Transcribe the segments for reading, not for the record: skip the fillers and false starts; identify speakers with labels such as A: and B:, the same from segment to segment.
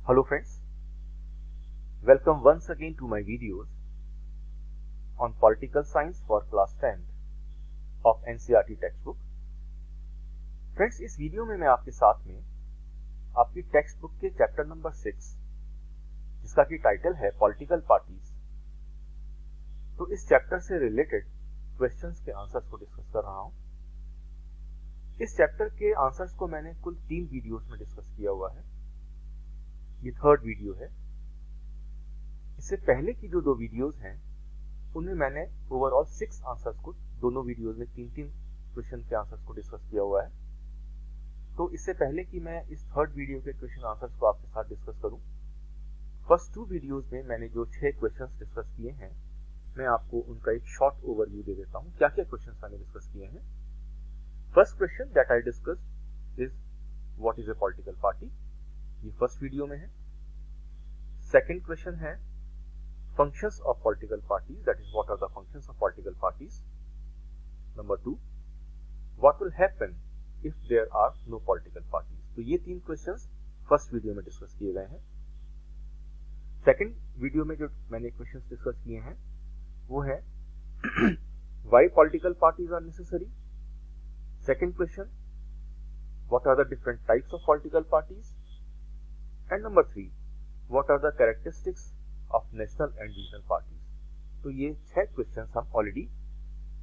A: Hello friends, welcome once again to my videos on Political Science for class 10th of NCERT textbook. Friends, इस video में मैं आपके साथ में आपकी टेक्स्ट बुक के चैप्टर नंबर 6 जिसका कि टाइटल है पॉलिटिकल पार्टीज, तो इस चैप्टर से रिलेटेड क्वेश्चंस के आंसर्स को डिस्कस कर रहा हूं। इस चैप्टर के आंसर्स को मैंने कुल 3 वीडियोस में डिस्कस किया हुआ है। ये थर्ड वीडियो है। इससे पहले की जो 2 वीडियोस हैं उनमें मैंने ओवरऑल 6 आंसर्स को दोनों वीडियोस में 3-3 क्वेश्चन के आंसर्स को डिस्कस किया हुआ है। तो इससे पहले कि मैं इस थर्ड वीडियो के क्वेश्चन आंसर्स को आपके साथ डिस्कस करूं, फर्स्ट 2 वीडियोस में मैंने जो 6 क्वेश्चंस डिस्कस किए हैं मैं आपको उनका एक शॉर्ट ओवरव्यू दे देता हूं। क्या क्या क्वेश्चंस मैंने डिस्कस किए हैं। First question that I discussed is what is a political party, ये फर्स्ट वीडियो में है। सेकंड क्वेश्चन है functions of political parties, that is what are the functions of political parties. Number 2, what will happen if there are no political parties. तो ये 3 questions first video में discuss किए गए हैं। Second video में जो मैंने क्वेश्चंस डिस्कस किए हैं वो है why political parties are necessary. Second question, what are the different types of political parties. And number 3, what are the characteristics of national and regional parties. तो ये 6 क्वेश्चंस हम ऑलरेडी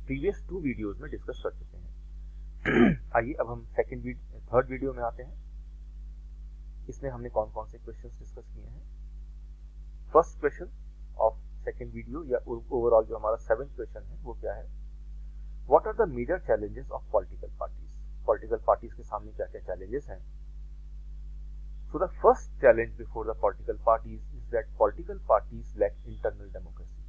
A: प्रीवियस 2 वीडियोस में discuss कर चुके हैं। आइए अब हम थर्ड वीडियो में आते हैं। इसमें हमने कौन कौन से क्वेश्चंस डिस्कस किए हैं। First question of second video या ओवरऑल जो हमारा 7th क्वेश्चन है वो क्या है, what are the major challenges of political parties. Political parties के सामने क्या क्या चैलेंजेस हैं। So the first challenge before the political parties is that political parties lack internal democracy.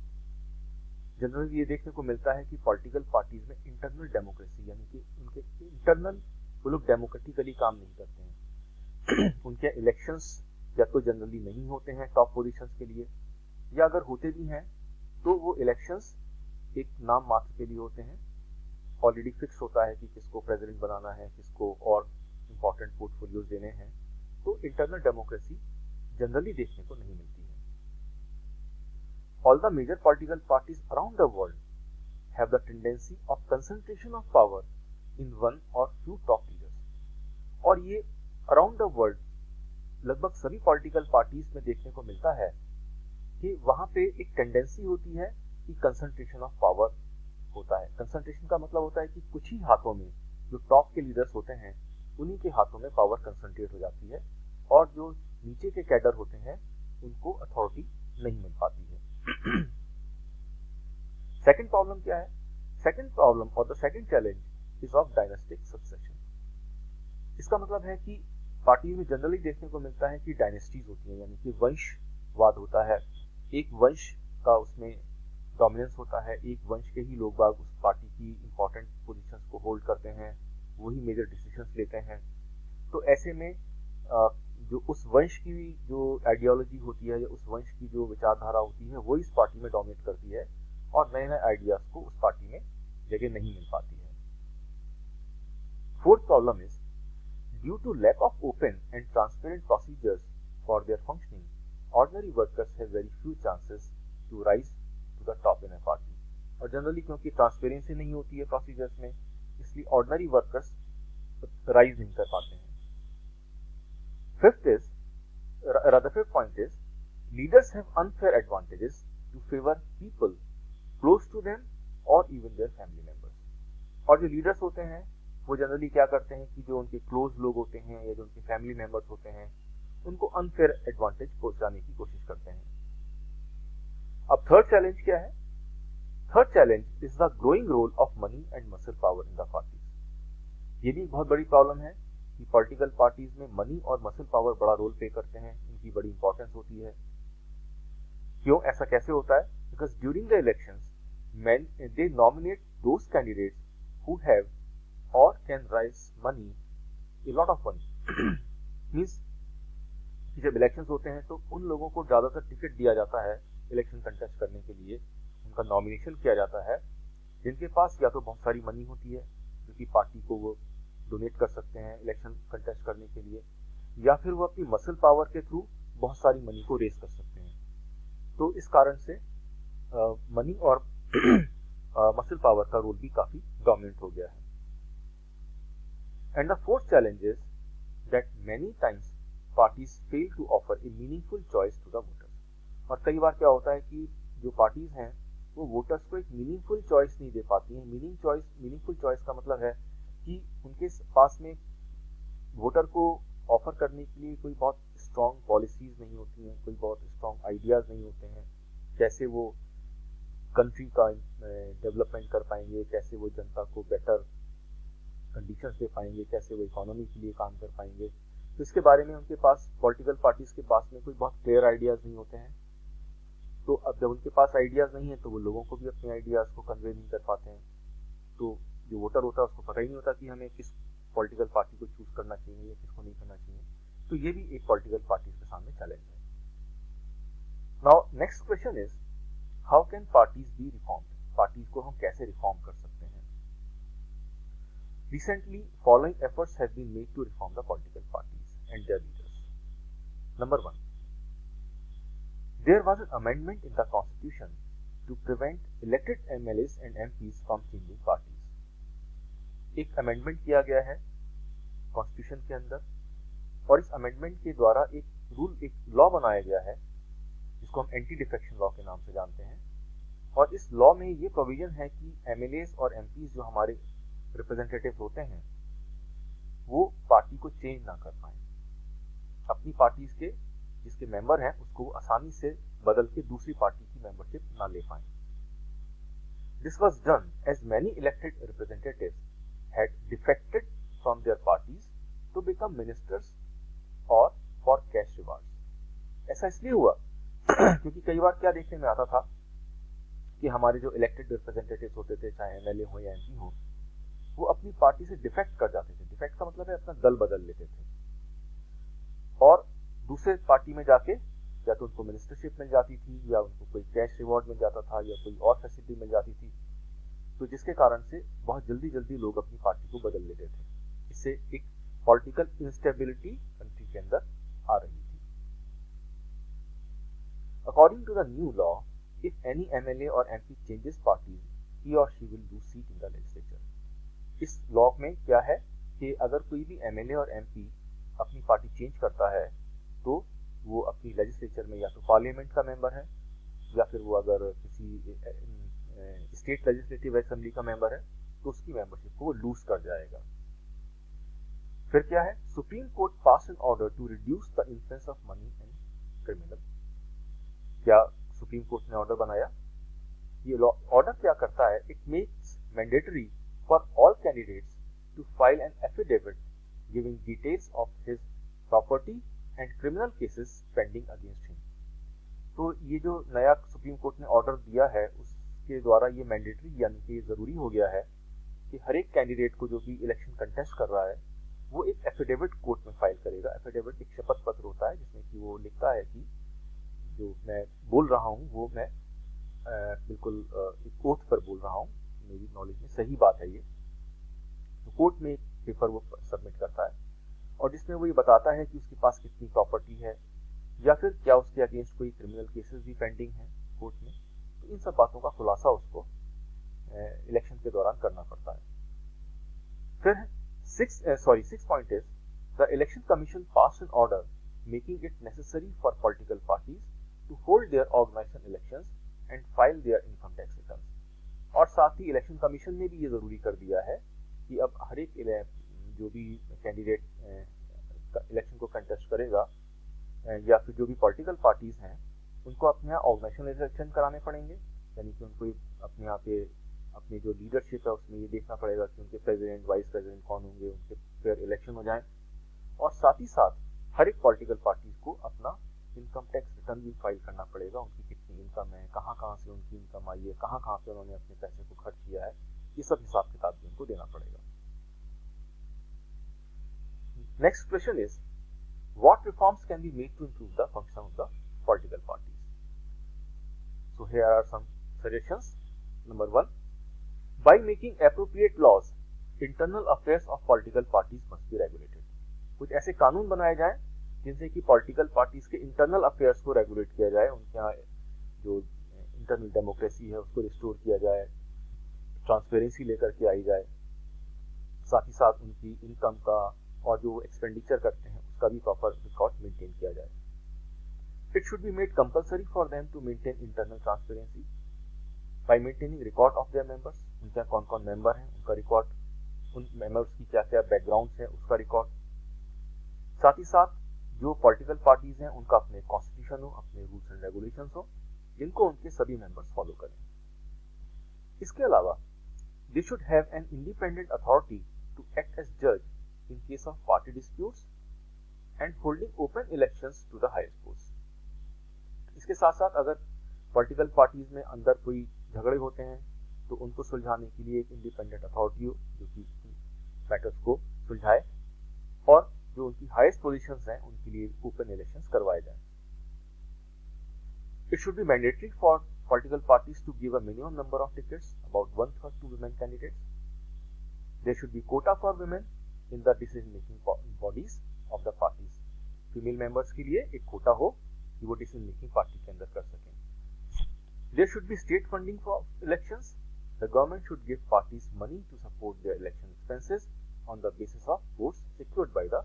A: Generally ये देखने को मिलता है कि पॉलिटिकल पार्टीज में इंटरनल डेमोक्रेसी यानी कि उनके इंटरनल वो लोग डेमोक्रेटिकली काम नहीं करते हैं। उनके इलेक्शंस या तो जनरली नहीं होते हैं टॉप पोजीशंस के लिए, या अगर होते भी हैं तो वो इलेक्शंस एक नाम मात्र के लिए होते हैं। ऑलरेडी फिक्स होता है कि किसको प्रेसिडेंट बनाना है, किसको और इंपॉर्टेंट पोर्टफोलियोज देने हैं। तो इंटरनल डेमोक्रेसी जनरली देखने को नहीं मिलती है। All the major political parties around the world have the tendency of concentration of power in one or few top leaders. और ये अराउंड द वर्ल्ड लगभग सभी पॉलिटिकल पार्टीज में देखने को मिलता है कि वहां पे एक टेंडेंसी होती है कि कंसंट्रेशन ऑफ पावर होता है। कंसंट्रेशन का मतलब होता है कि कुछ ही हाथों में जो टॉप के लीडर्स होते हैं उन्हीं के हाथों में पावर कंसंट्रेट हो जाती है और जो नीचे के कैडर होते हैं उनको अथॉरिटी नहीं मिल पाती है। सेकंड प्रॉब्लम क्या है। सेकंड प्रॉब्लम और the second challenge is of dynastic succession. इसका मतलब है कि पार्टी में जनरली देखने को मिलता है कि डायनेस्टीज होती हैं, यानी कि वंशवाद होता है। एक वंश का उसमें डोमिनेंस होता है, एक वंश के ही लोग बाग उस पार्टी की इंपॉर्टेंट पोजीशंस को होल्ड करते हैं, वही मेजर डिसीजंस लेते हैं। तो ऐसे में जो उस वंश की जो आइडियोलॉजी होती है या उस वंश की जो विचारधारा होती है वो इस पार्टी में डोमिनेट करती है और नए नए आइडियाज को उस पार्टी में जगह नहीं मिल पाती है। Fourth problem is due to lack of open and transparent procedures for their functioning, ordinary workers have very few chances to rise to the top in a party. और जनरली क्योंकि ट्रांसपेरेंसी नहीं होती है प्रोसीजर्स में, इसलिए ordinary workers rise नहीं कर पाते हैं। Fifth point is leaders have unfair advantages to favor people close to them or even their family members. और जो लीडर्स होते हैं वो जनरली क्या करते हैं कि जो उनके क्लोज लोग होते हैं या जो उनके फैमिली मेंबर्स होते हैं उनको अनफेयर एडवांटेज पहुंचाने की कोशिश करते हैं। अब थर्ड चैलेंज क्या है। Third challenge is the growing role of money and muscle power in the parties. ये भी एक बहुत बड़ी प्रॉब्लम है कि पॉलिटिकल पार्टीज में मनी और मसल पावर बड़ा रोल प्ले करते हैं, इनकी बड़ी इंपॉर्टेंस होती है। क्यों ऐसा कैसे होता है। Because during the elections they nominate those candidates who have or can raise money, a lot of money. Means जब इलेक्शंस होते हैं तो उन लोगों को ज्यादातर टिकट दिया जाता है इलेक्शन कंटेस्ट करने के लिए, उनका नॉमिनेशन किया जाता है जिनके पास या तो बहुत सारी मनी होती है जो कि पार्टी को वो डोनेट कर सकते हैं इलेक्शन कंटेस्ट करने के लिए, या फिर वो अपनी मसल पावर के थ्रू बहुत सारी मनी को रेस कर सकते हैं। तो इस कारण से मनी और मसल पावर का रोल भी काफी डोमिनेंट हो गया है। And the fourth challenge is that many times parties fail to offer a meaningful choice to the voters. और कई बार क्या होता है कि जो पार्टीज हैं वो वोटर्स को एक मीनिंगफुल चॉइस नहीं दे पाती हैं। मीनिंगफुल चॉइस का मतलब है कि उनके पास में वोटर को ऑफर करने के लिए कोई बहुत स्ट्रॉन्ग पॉलिसीज नहीं होती हैं, कोई बहुत स्ट्रॉन्ग आइडियाज नहीं होते हैं, कैसे वो कंट्री का डेवलपमेंट कर पाएंगे, कैसे वो जनता को बेटर कंडीशंस दे पाएंगे, कैसे वो इकोनॉमी के लिए काम कर पाएंगे। तो इसके बारे में उनके पास, पॉलिटिकल पार्टीज के पास में कोई बहुत क्लियर आइडियाज नहीं होते हैं। तो अब जब उनके पास आइडियाज नहीं है तो वो लोगों को भी अपने आइडियाज को कन्वे नहीं कर पाते हैं। तो जो वोटर होता है उसको पता ही नहीं होता कि हमें किस पॉलिटिकल पार्टी को चूज करना चाहिए या किसको नहीं करना चाहिए। तो ये भी एक पॉलिटिकल पार्टी के सामने चैलेंज है। Now next question is how can parties be reformed. Parties को हम कैसे रिफॉर्म कर सकते हैं। Recently following efforts have been made to reform the political parties and their leaders. Number 1, there was an amendment in the constitution to prevent elected MLAs and MPs from changing parties। एक amendment किया गया है constitution के अंदर, और इस amendment के द्वारा एक लॉ बनाया गया है जिसको हम एंटी डिफेक्शन लॉ के नाम से जानते हैं। और इस लॉ में ये प्रोविजन है कि MLAs और MPs जो हमारे रिप्रेजेंटेटिव होते हैं वो पार्टी को चेंज ना कर पाए, अपनी पार्टीज के जिसके मेंबर हैं उसको आसानी से बदल के दूसरी पार्टी की मेंबरशिप ना ले पाए। This was done as many elected representatives had defected from their parties to become ministers और फॉर कैश रिवार्ड्स। ऐसा इसलिए हुआ क्योंकि कई बार क्या देखने में आता था कि हमारे जो इलेक्टेड रिप्रेजेंटेटिव्स होते थे, चाहे MLA हो या MP हो, वो अपनी पार्टी से डिफेक्ट कर जाते थे। डिफेक्ट का मतलब है अपना दल बदल लेते थे और दूसरे पार्टी में जाके या तो उनको मिनिस्टरशिप मिल जाती थी या उनको कोई कैश रिवॉर्ड मिल जाता था या कोई और फैसिलिटी मिल जाती थी। तो जिसके कारण से बहुत जल्दी जल्दी लोग अपनी पार्टी को बदल लेते थे। इससे एक पॉलिटिकल इंस्टेबिलिटी कंट्री के अंदर आ रही थी। According to the new law, if any MLA और MP चेंजेस पार्टीज, ही और she will lose seat in the legislature. इस लॉ में क्या है कि अगर कोई भी MLA और MP अपनी पार्टी चेंज करता है तो वो अपनी लेजिस्लेचर में या तो पार्लियामेंट का मेंबर है या फिर वो अगर किसी स्टेट लेजिस्लेटिव असेंबली का मेंबर है तो उसकी मेंबरशिप को वो लूज कर जाएगा। फिर क्या है, Supreme Court pass an order to reduce the influence of money and criminal. क्या सुप्रीम कोर्ट ने ऑर्डर बनाया? ये ऑर्डर क्या करता है, it makes mandatory for all candidates to file an affidavit giving details of his property and criminal cases pending against him. तो ये जो नया सुप्रीम कोर्ट ने ऑर्डर दिया है उसके द्वारा ये मैंडेटरी यानी कि जरूरी हो गया है कि हर एक कैंडिडेट को जो भी इलेक्शन कंटेस्ट कर रहा है वो एक एफिडेविट कोर्ट में फाइल करेगा। एफिडेविट एक शपथ पत्र होता है जिसमें कि वो लिखता है कि जो मैं बोल रहा हूँ वो मैं बिल्कुल एक ओथ पर बोल रहा हूँ, मेरी नॉलेज में सही बात है ये। तो कोर्ट में एक पेपर वो सबमिट करता है और जिसमें वो ये बताता है कि उसके पास कितनी प्रॉपर्टी है या फिर क्या उसके अगेंस्ट कोई क्रिमिनल केसेस भी पेंडिंग है कोर्ट में। तो इन सब बातों का खुलासा उसको इलेक्शन के दौरान करना पड़ता है। फिर six point is the Election Commission pass an order making it necessary for political parties to hold their organisation elections and file their income tax returns. और साथ ही इलेक्शन कमीशन ने भी ये जरूरी कर दिया है कि अब हर एक जो भी कैंडिडेट इलेक्शन को कंटेस्ट करेगा या फिर जो भी पॉलिटिकल पार्टीज हैं उनको अपने यहाँ ऑर्गेनाइजेशन इलेक्शन कराने पड़ेंगे। यानी कि उनको अपने यहाँ पे अपनी जो लीडरशिप है उसमें ये देखना पड़ेगा कि उनके प्रेसिडेंट वाइस प्रेसिडेंट कौन होंगे, उनके फिर इलेक्शन हो जाए। और साथ ही साथ हर एक पॉलिटिकल पार्टीज को अपना इनकम टैक्स रिटर्न भी फाइल करना पड़ेगा। उनकी कितनी इनकम है, कहाँ से उनकी इनकम आई है, कहाँ पे उन्होंने अपने पैसे को खर्च किया है, ये सब हिसाब किताब भी उनको देना पड़ेगा। Next question is, what reforms can be made to improve the function of the political parties? So here are some suggestions. Number 1, by making appropriate laws, internal affairs of political parties must be regulated. कुछ ऐसे कानून बनाए जाएं जिनसे कि political parties के internal affairs को regulate किया जाए, उनके यहाँ जो इंटरनल डेमोक्रेसी है उसको रिस्टोर किया जाए, ट्रांसपेरेंसी लेकर के आई जाए, साथ ही साथ उनकी इनकम का और जो एक्सपेंडिचर करते हैं उसका भी प्रॉपर रिकॉर्ड मेंटेन किया जाए। It should be made compulsory for them to maintain internal transparency by maintaining record of their members. उनके कौन कौन मेंबर हैं उनका रिकॉर्ड, उन मेंबर्स की क्या क्या बैकग्राउंड्स हैं उसका रिकॉर्ड। साथ ही साथ जो पॉलिटिकल पार्टीज हैं उनका अपने कॉन्स्टिट्यूशन हो, अपने रूल्स एंड रेगुलेशंस हो, जिनको उनके सभी मेंबर्स फॉलो करें। इसके अलावा they should have an independent authority to act as जज in case of party disputes and holding open elections to the highest post. इसके साथ साथ अगर पॉलिटिकल पार्टीज में अंदर कोई झगड़े होते हैं तो उनको सुलझाने के लिए एक इंडिपेंडेंट अथॉरिटी हो जो कि मैटर्स को सुलझाए, और जो उनकी हाईएस्ट पोजीशंस हैं उनके लिए ओपन इलेक्शंस करवाए जाएं। It should be mandatory for political parties to give a minimum number of tickets, about 1/3 to women candidates. There should be quota for women in the decision-making bodies of the parties. Female members के लिए एक quota हो कि वो decision-making party के अंदर कर सकें। There should be state funding for elections. The government should give parties money to support their election expenses on the basis of votes secured by the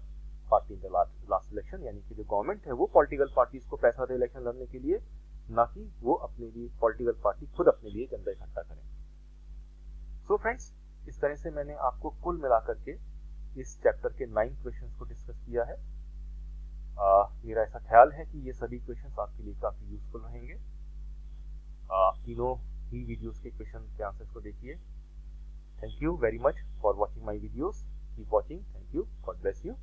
A: party in the last election. यानी कि जो government है वो political parties को पैसा दे election लड़ने के लिए, ना कि वो अपने लिए पॉलिटिकल पार्टी खुद अपने लिए चंदा इकट्ठा करें। सो फ्रेंड्स, इस तरह से मैंने आपको कुल मिलाकर के इस चैप्टर के 9 क्वेश्चंस को डिस्कस किया है। मेरा ऐसा ख्याल है कि ये सभी क्वेश्चंस आपके लिए काफी यूजफुल रहेंगे। तीनों ही वीडियोस के क्वेश्चन के आंसर्स को देखिए। Thank you very much for watching my videos. Keep watching. Thank you. God bless you.